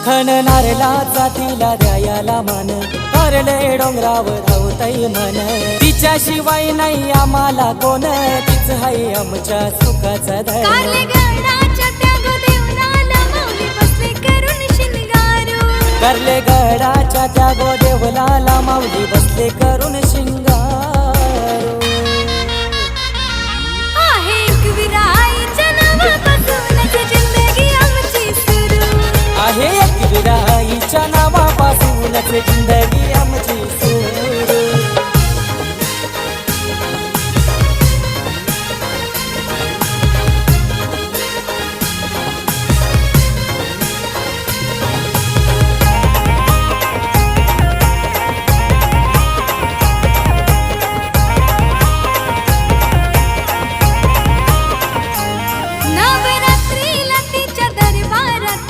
खणणार जातीला द्यायला मन करले डोंगरावर धावतई मन तिच्याशिवाय नाही आम्हाला कोण तीच हाय आमच्या सुखाचा धन करले गडाच्या त्या गोदेवलाला माऊली बसले करून शिंगारू आहे एकविरा आईच्या नावापासूनच जिंदगी आमची सुरू आहे एकविरा आईच्या नावापासूनच जिंदगी